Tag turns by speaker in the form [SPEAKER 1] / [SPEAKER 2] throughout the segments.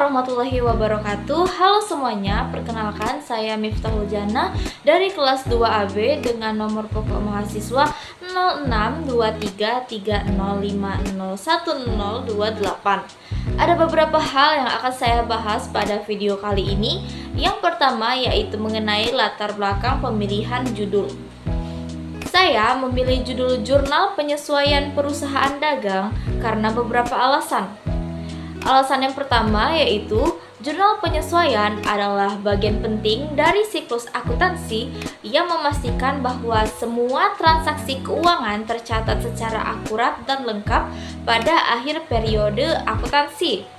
[SPEAKER 1] warahmatullahi wabarakatuh. Halo semuanya, perkenalkan saya Miftahul Jannah dari kelas 2AB dengan nomor pokok mahasiswa 062330501028. Ada beberapa hal yang akan saya bahas pada video kali ini. Yang pertama yaitu mengenai latar belakang pemilihan judul. Saya memilih judul jurnal penyesuaian perusahaan dagang karena beberapa alasan. Alasan yang pertama yaitu jurnal penyesuaian adalah bagian penting dari siklus akuntansi yang memastikan bahwa semua transaksi keuangan tercatat secara akurat dan lengkap pada akhir periode akuntansi.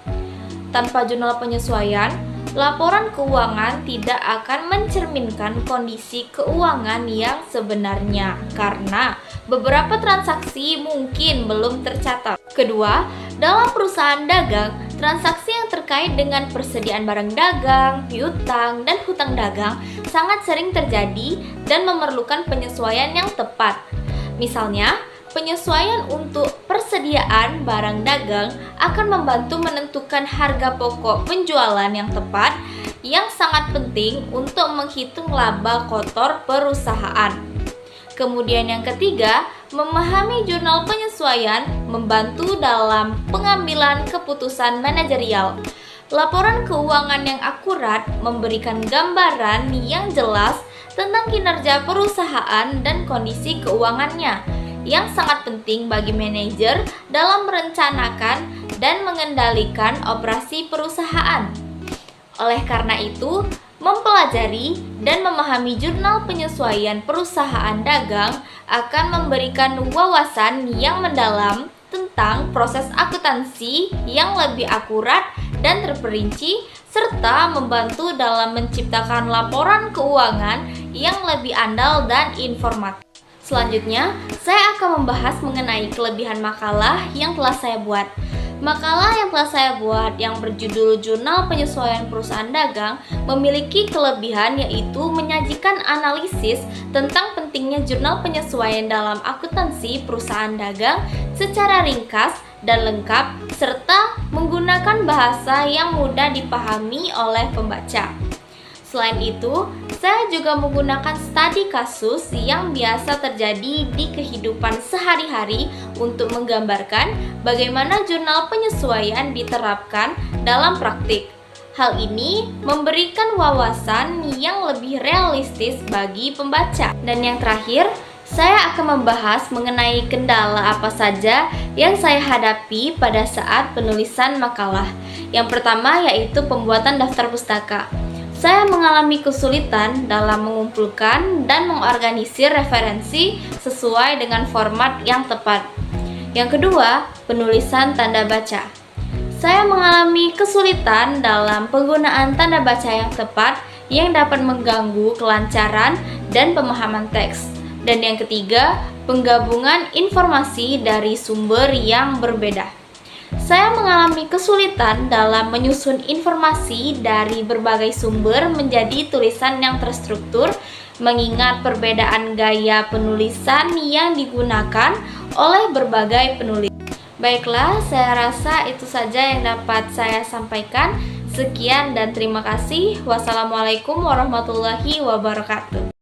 [SPEAKER 1] Tanpa jurnal penyesuaian, laporan keuangan tidak akan mencerminkan kondisi keuangan yang sebenarnya karena beberapa transaksi mungkin belum tercatat. Kedua, dalam perusahaan dagang, transaksi yang terkait dengan persediaan barang dagang, piutang, dan hutang dagang sangat sering terjadi dan memerlukan penyesuaian yang tepat. Misalnya, penyesuaian untuk persediaan barang dagang akan membantu menentukan harga pokok penjualan yang tepat yang sangat penting untuk menghitung laba kotor perusahaan. Kemudian yang ketiga, memahami jurnal penyesuaian membantu dalam pengambilan keputusan manajerial. Laporan keuangan yang akurat memberikan gambaran yang jelas tentang kinerja perusahaan dan kondisi keuangannya, yang sangat penting bagi manajer dalam merencanakan dan mengendalikan operasi perusahaan. Oleh karena itu, mempelajari dan memahami jurnal penyesuaian perusahaan dagang akan memberikan wawasan yang mendalam tentang proses akuntansi yang lebih akurat dan terperinci, serta membantu dalam menciptakan laporan keuangan yang lebih andal dan informatif. Selanjutnya, saya akan membahas mengenai kelebihan makalah yang telah saya buat. Makalah yang telah saya buat yang berjudul Jurnal Penyesuaian Perusahaan Dagang memiliki kelebihan yaitu menyajikan analisis tentang pentingnya jurnal penyesuaian dalam akuntansi perusahaan dagang secara ringkas dan lengkap serta menggunakan bahasa yang mudah dipahami oleh pembaca. Selain itu, saya juga menggunakan studi kasus yang biasa terjadi di kehidupan sehari-hari untuk menggambarkan bagaimana jurnal penyesuaian diterapkan dalam praktik. Hal ini memberikan wawasan yang lebih realistis bagi pembaca. Dan yang terakhir, saya akan membahas mengenai kendala apa saja yang saya hadapi pada saat penulisan makalah. Yang pertama yaitu pembuatan daftar pustaka. Saya mengalami kesulitan dalam mengumpulkan dan mengorganisir referensi sesuai dengan format yang tepat. Yang kedua, penulisan tanda baca. Saya mengalami kesulitan dalam penggunaan tanda baca yang tepat yang dapat mengganggu kelancaran dan pemahaman teks. Dan yang ketiga, penggabungan informasi dari sumber yang berbeda. Saya mengalami kesulitan dalam menyusun informasi dari berbagai sumber menjadi tulisan yang terstruktur, mengingat perbedaan gaya penulisan yang digunakan oleh berbagai penulis. Baiklah, saya rasa itu saja yang dapat saya sampaikan. Sekian dan terima kasih. Wassalamualaikum warahmatullahi wabarakatuh.